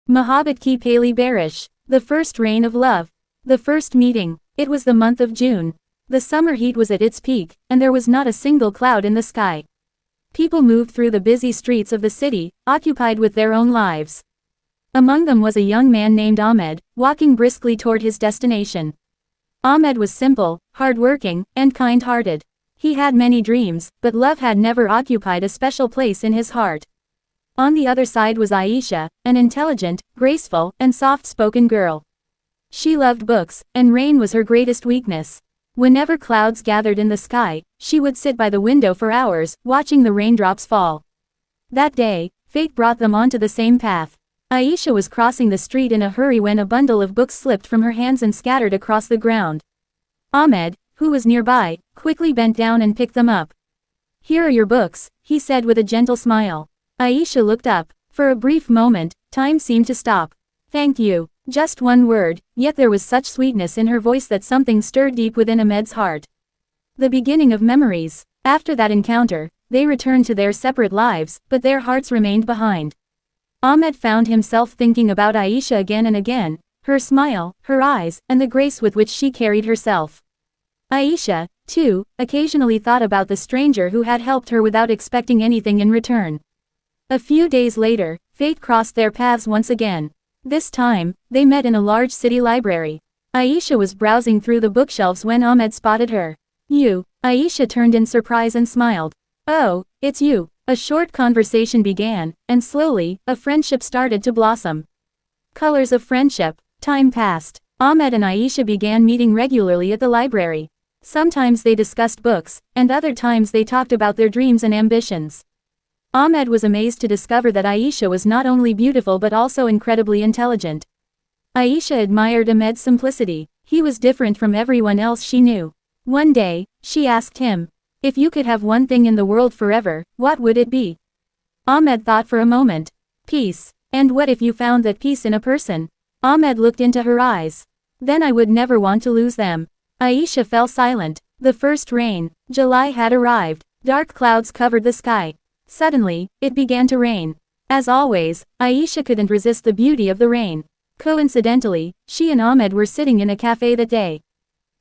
Mohabbat Ki Pehli Barish, the first rain of love. The first meeting. It was the month of June. The summer heat was at its peak, and there was not a single cloud in the sky. People moved through the busy streets of the city, occupied with their own lives. Among them was a young man named Ahmed, walking briskly toward his destination. Ahmed was simple, hard-working, and kind-hearted. He had many dreams, but love had never occupied a special place in his heart. On the other side was Ayesha, an intelligent, graceful, and soft-spoken girl. She loved books, and rain was her greatest weakness. Whenever clouds gathered in the sky, she would sit by the window for hours, watching the raindrops fall. That day, fate brought them onto the same path. Ayesha was crossing the street in a hurry when a bundle of books slipped from her hands and scattered across the ground. Ahmed, who was nearby, quickly bent down and picked them up. "Here are your books," he said with a gentle smile. Ayesha looked up. For a brief moment, time seemed to stop. "Thank you." Just one word, yet there was such sweetness in her voice that something stirred deep within Ahmed's heart. The beginning of memories. After that encounter, they returned to their separate lives, but their hearts remained behind. Ahmed found himself thinking about Ayesha again and again, her smile, her eyes, and the grace with which she carried herself. Ayesha, too, occasionally thought about the stranger who had helped her without expecting anything in return. A few days later, fate crossed their paths once again. This time, they met in a large city library. Ayesha was browsing through the bookshelves when Ahmed spotted her. "You?" Ayesha turned in surprise and smiled. "Oh, it's you." A short conversation began, and slowly, a friendship started to blossom. Colors of friendship. Time passed. Ahmed and Ayesha began meeting regularly at the library. Sometimes they discussed books, and other times they talked about their dreams and ambitions. Ahmed was amazed to discover that Ayesha was not only beautiful but also incredibly intelligent. Ayesha admired Ahmed's simplicity. He was different from everyone else she knew. One day, she asked him, "If you could have one thing in the world forever, what would it be?" Ahmed thought for a moment. "Peace." "And what if you found that peace in a person?" Ahmed looked into her eyes. "Then I would never want to lose them." Ayesha fell silent. The first rain. July had arrived. Dark clouds covered the sky. Suddenly, it began to rain. As always, Ayesha couldn't resist the beauty of the rain. Coincidentally, she and Ahmed were sitting in a cafe that day.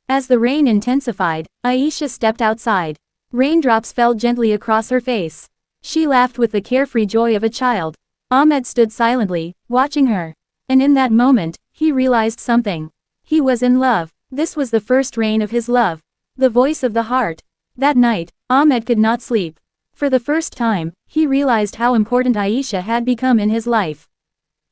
As the rain intensified, Ayesha stepped outside. Raindrops fell gently across her face. She laughed with the carefree joy of a child. Ahmed stood silently, watching her. And in that moment, he realized something. He was in love. This was the first rain of his love. The voice of the heart. That night, Ahmed could not sleep. For the first time, he realized how important Ayesha had become in his life.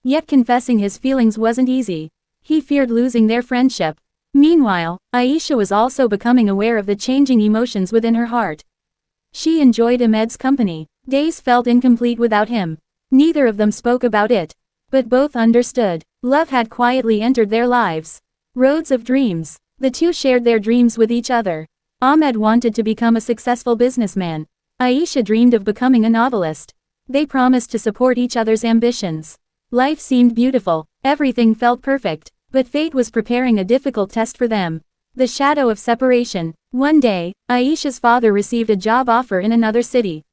Yet confessing his feelings wasn't easy. He feared losing their friendship. Meanwhile, Ayesha was also becoming aware of the changing emotions within her heart. She enjoyed Ahmed's company. Days felt incomplete without him. Neither of them spoke about it. But both understood. Love had quietly entered their lives. Roads of dreams. The two shared their dreams with each other. Ahmed wanted to become a successful businessman. Ayesha dreamed of becoming a novelist. They promised to support each other's ambitions. Life seemed beautiful, everything felt perfect, but fate was preparing a difficult test for them. The shadow of separation. One day, Ayesha's father received a job offer in another city.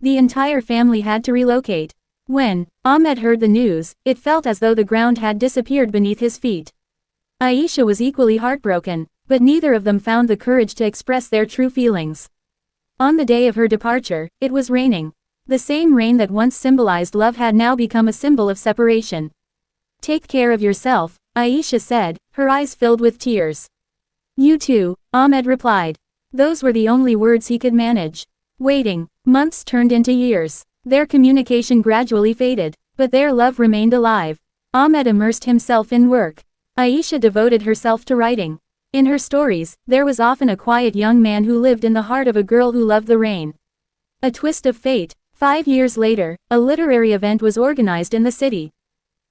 The entire family had to relocate. When Ahmed heard the news, it felt as though the ground had disappeared beneath his feet. Ayesha was equally heartbroken, but neither of them found the courage to express their true feelings. On the day of her departure, it was raining. The same rain that once symbolized love had now become a symbol of separation. "Take care of yourself," Ayesha said, her eyes filled with tears. "You too," Ahmed replied. Those were the only words he could manage. Waiting. Months turned into years. Their communication gradually faded, but their love remained alive. Ahmed immersed himself in work. Ayesha devoted herself to writing. In her stories, there was often a quiet young man who lived in the heart of a girl who loved the rain. A twist of fate. 5 years later, a literary event was organized in the city.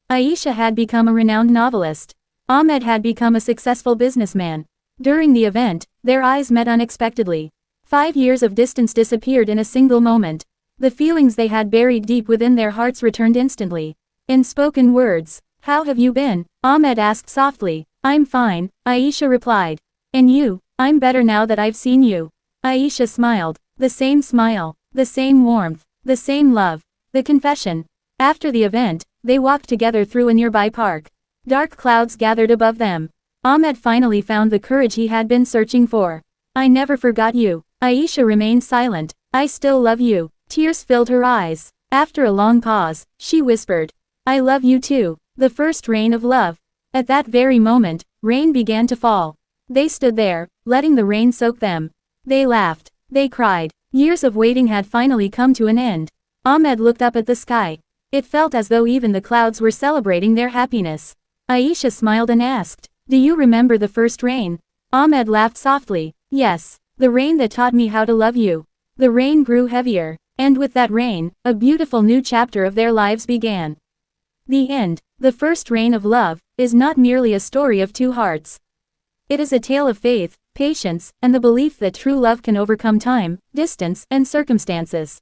Ayesha had become a renowned novelist. Ahmed had become a successful businessman. During the event, their eyes met unexpectedly. 5 years of distance disappeared in a single moment. The feelings they had buried deep within their hearts returned instantly. In spoken words. "How have you been?" Ahmed asked softly. "I'm fine," Ayesha replied. "And you?" "I'm better now that I've seen you." Ayesha smiled. The same smile, the same warmth, the same love. The confession. After the event, They walked together through a nearby park. Dark clouds gathered above them. Ahmed finally found the courage he had been searching for. I never forgot you. Ayesha remained silent. I still love you. Tears filled her eyes. After a long pause, she whispered, I love you too. The first rain of love. At that very moment, rain began to fall. They stood there, letting the rain soak them. They laughed. They cried. Years of waiting had finally come to an end. Ahmed looked up at the sky. It felt as though even the clouds were celebrating their happiness. Ayesha smiled and asked, do you remember the first rain? Ahmed laughed softly. Yes, the rain that taught me how to love you. The rain grew heavier, and with that rain, a beautiful new chapter of their lives began. The end. The first rain of love is not merely a story of two hearts. It is a tale of faith, patience, and the belief that true love can overcome time, distance, and circumstances.